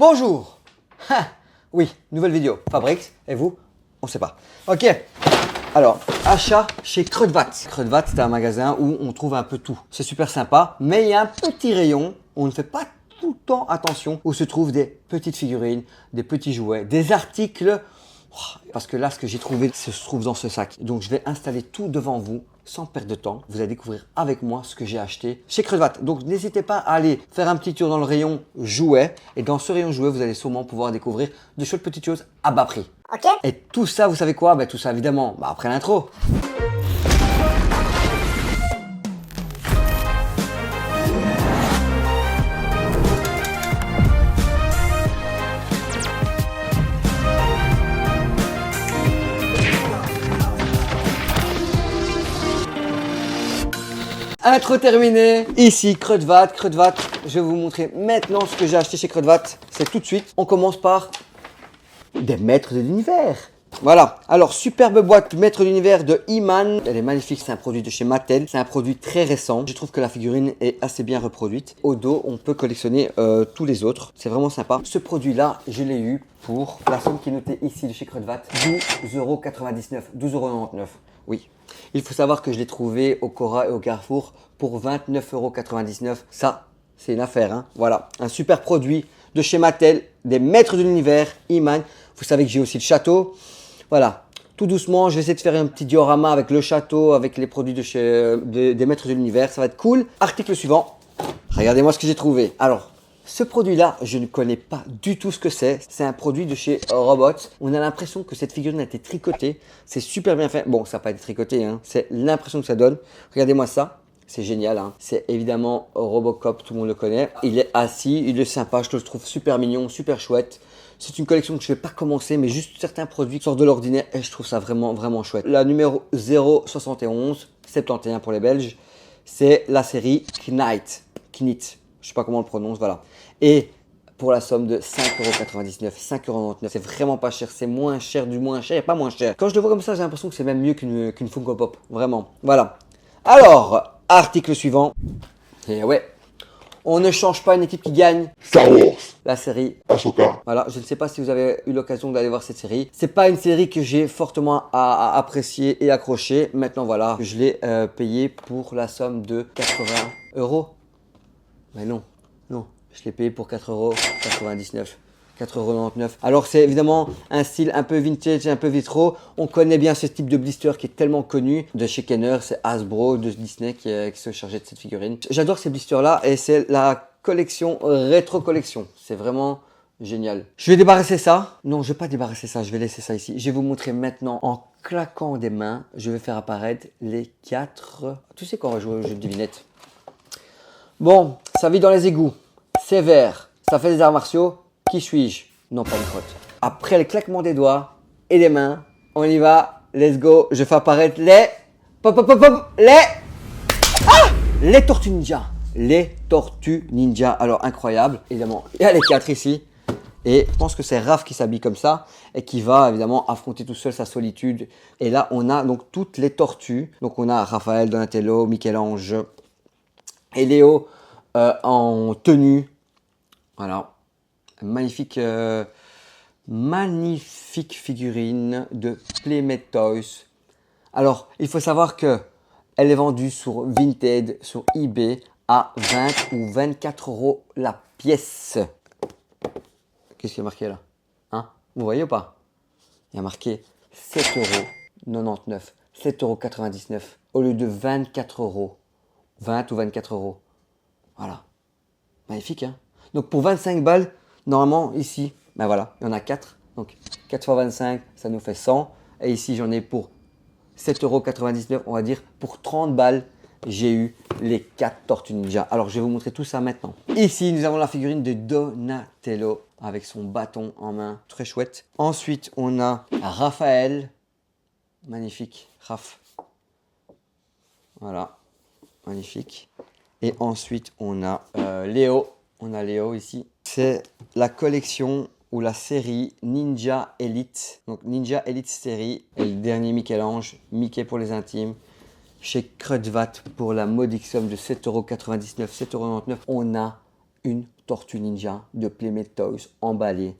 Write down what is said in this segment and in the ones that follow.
Bonjour. Oui, nouvelle vidéo, Fabrics, et vous? On sait pas. Ok, alors, achat chez Kruidvat. Kruidvat, c'est un magasin où on trouve un peu tout. C'est super sympa, mais il y a un petit rayon où on ne fait pas tout le temps attention, où se trouvent des petites figurines, des petits jouets, des articles. Parce que là, ce que j'ai trouvé se trouve dans ce sac. Donc, je vais installer tout devant vous sans perdre de temps. Vous allez découvrir avec moi ce que j'ai acheté chez Kruidvat. Donc, n'hésitez pas à aller faire un petit tour dans le rayon jouets. Et dans ce rayon jouets, vous allez sûrement pouvoir découvrir de chouettes petites choses à bas prix. Ok. Et tout ça, vous savez quoi? Tout ça, évidemment, après l'intro. Intro terminé. Ici Kruidvat. Kruidvat, je vais vous montrer maintenant ce que j'ai acheté chez Kruidvat. C'est tout de suite. On commence par des maîtres de l'univers. Voilà, alors superbe boîte maître de l'univers de He-Man. Elle est magnifique, c'est un produit de chez Mattel. C'est un produit très récent. Je trouve que la figurine est assez bien reproduite. Au dos, on peut collectionner tous les autres. C'est vraiment sympa. Ce produit-là, je l'ai eu pour la somme qui est notée ici de chez Kruidvat, 12,99 €, 12,99 €. Oui. Il faut savoir que je l'ai trouvé au Cora et au Carrefour pour 29,99 €. Ça, c'est une affaire, hein. Voilà, un super produit de chez Mattel, des maîtres de l'univers, He-Man. Vous savez que j'ai aussi le château. Voilà, tout doucement, je vais essayer de faire un petit diorama avec le château, avec les produits de chez, des maîtres de l'univers. Ça va être cool. Article suivant. Regardez-moi ce que j'ai trouvé. Alors, ce produit-là, je ne connais pas du tout ce que c'est. C'est un produit de chez Robot. On a l'impression que cette figurine a été tricotée. C'est super bien fait. Bon, ça n'a pas été tricoté, hein. C'est l'impression que ça donne. Regardez-moi ça. C'est génial, hein. C'est évidemment Robocop, tout le monde le connaît. Il est assis, il est sympa, je le trouve super mignon, super chouette. C'est une collection que je ne vais pas commencer, mais juste certains produits sortent de l'ordinaire et je trouve ça vraiment, vraiment chouette. La numéro 071, 71 pour les Belges, c'est la série Knight. Knit, je sais pas comment on le prononce, voilà. Et pour la somme de 5,99 €, 5,99 €, c'est vraiment pas cher, c'est moins cher du moins cher, et pas moins cher. Quand je le vois comme ça, j'ai l'impression que c'est même mieux qu'une Funko Pop, vraiment. Voilà. Alors, article suivant. Et ouais, on ne change pas une équipe qui gagne. Star Wars, La série. Ahsoka. Voilà, je ne sais pas si vous avez eu l'occasion d'aller voir cette série. C'est pas une série que j'ai fortement appréciée et accrochée. Maintenant, voilà, je l'ai payé pour la somme de 80 €. Mais non, non, je l'ai payé pour 4,99 €. 4,99 €. Alors c'est évidemment un style un peu vintage, un peu rétro. On connaît bien ce type de blister qui est tellement connu de chez Kenner. C'est Hasbro de Disney qui se chargeait de cette figurine. J'adore ces blisters là et c'est la collection rétro collection. C'est vraiment génial. Je vais débarrasser ça. Non, je vais pas débarrasser ça. Je vais laisser ça ici. Je vais vous montrer maintenant en claquant des mains. Je vais faire apparaître les 4. Tu sais quand on va jouer au jeu de devinette. Bon, ça vit dans les égouts. C'est vert. Ça fait des arts martiaux. Qui suis-je? Non, pas une crotte. Après le claquement des doigts et des mains, on y va. Let's go. Je fais apparaître les... Pop, pop, pop, pop. Les Tortues Ninja. Les Tortues Ninja. Alors, incroyable. Évidemment, il y a les 4 ici. Et je pense que c'est Raph qui s'habille comme ça et qui va évidemment affronter tout seul sa solitude. Et là, on a donc toutes les tortues. Donc, on a Raphaël, Donatello, Michel-Ange et Léo en tenue. Voilà. Magnifique figurine de Playmate Toys. Alors, il faut savoir que elle est vendue sur Vinted, sur eBay à 20 ou 24 € la pièce. Qu'est-ce qui est marqué là? Hein? Vous voyez ou pas? Il y a marqué 7,99 €, 7,99 € au lieu de 24 €. 20 ou 24 €. Voilà. Magnifique, hein? Donc pour 25 balles, normalement ici, ben voilà, il y en a 4. Donc 4 fois 25, ça nous fait 100. Et ici, j'en ai pour 7,99 €, on va dire. Pour 30 balles, j'ai eu les 4 Tortues Ninja. Alors je vais vous montrer tout ça maintenant. Ici, nous avons la figurine de Donatello avec son bâton en main. Très chouette. Ensuite, on a Raphaël. Magnifique, Raph. Voilà, magnifique. Et ensuite, on a Léo. On a Léo ici. C'est la collection ou la série Ninja Elite. Donc Ninja Elite série. Et le dernier Michel-Ange, Mickey pour les intimes. Chez Kruidvat pour la modique somme de 7,99 €, 7,99 €. On a une Tortue Ninja de Playmate Toys emballé.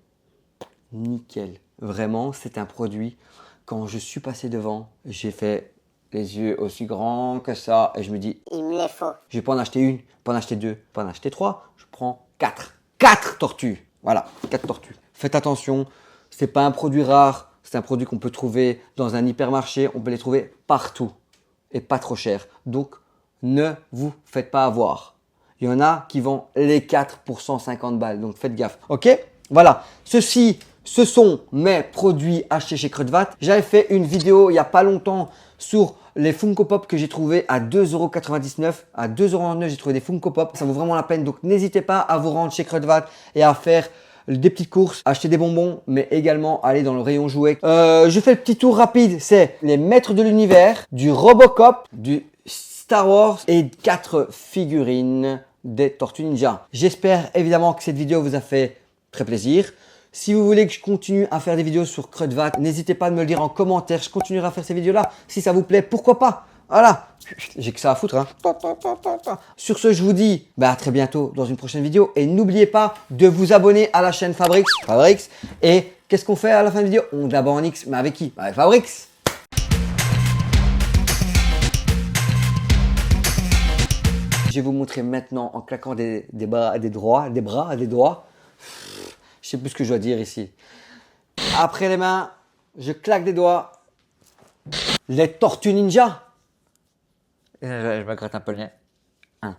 Nickel. Vraiment, c'est un produit. Quand je suis passé devant, j'ai fait les yeux aussi grands que ça et je me dis, Il me les faut. je vais pas en acheter une, pas en acheter deux, pas en acheter trois, je prends 4. 4 tortues. Voilà, 4 tortues. Faites attention, c'est pas un produit rare, c'est un produit qu'on peut trouver dans un hypermarché, on peut les trouver partout et pas trop cher. Donc, ne vous faites pas avoir. Il y en a qui vendent les 4 pour 150 balles, donc faites gaffe. Ok? Voilà, ce sont mes produits achetés chez Crudvat. J'avais fait une vidéo il n'y a pas longtemps sur les Funko Pop que j'ai trouvé à 2,99 €. À 2,99 €, j'ai trouvé des Funko Pop. Ça vaut vraiment la peine. Donc, n'hésitez pas à vous rendre chez Crudvat et à faire des petites courses, acheter des bonbons, mais également aller dans le rayon jouets. Je fais le petit tour rapide. C'est les maîtres de l'univers, du Robocop, du Star Wars et 4 figurines des Tortues Ninja. J'espère évidemment que cette vidéo vous a fait très plaisir. Si vous voulez que je continue à faire des vidéos sur Crudvat, n'hésitez pas à me le dire en commentaire. Je continuerai à faire ces vidéos-là. Si ça vous plaît, pourquoi pas? Voilà, j'ai que ça à foutre. Hein. Sur ce, je vous dis à très bientôt dans une prochaine vidéo. Et n'oubliez pas de vous abonner à la chaîne Fabrics. Et qu'est-ce qu'on fait à la fin de la vidéo? On d'abord en X, mais avec qui? Avec Fabrics. Je vais vous montrer maintenant en claquant des bras, des doigts. Je sais plus ce que je dois dire ici. Après les mains, je claque des doigts. Les Tortues Ninja. Je me gratte un peu le nez. 1,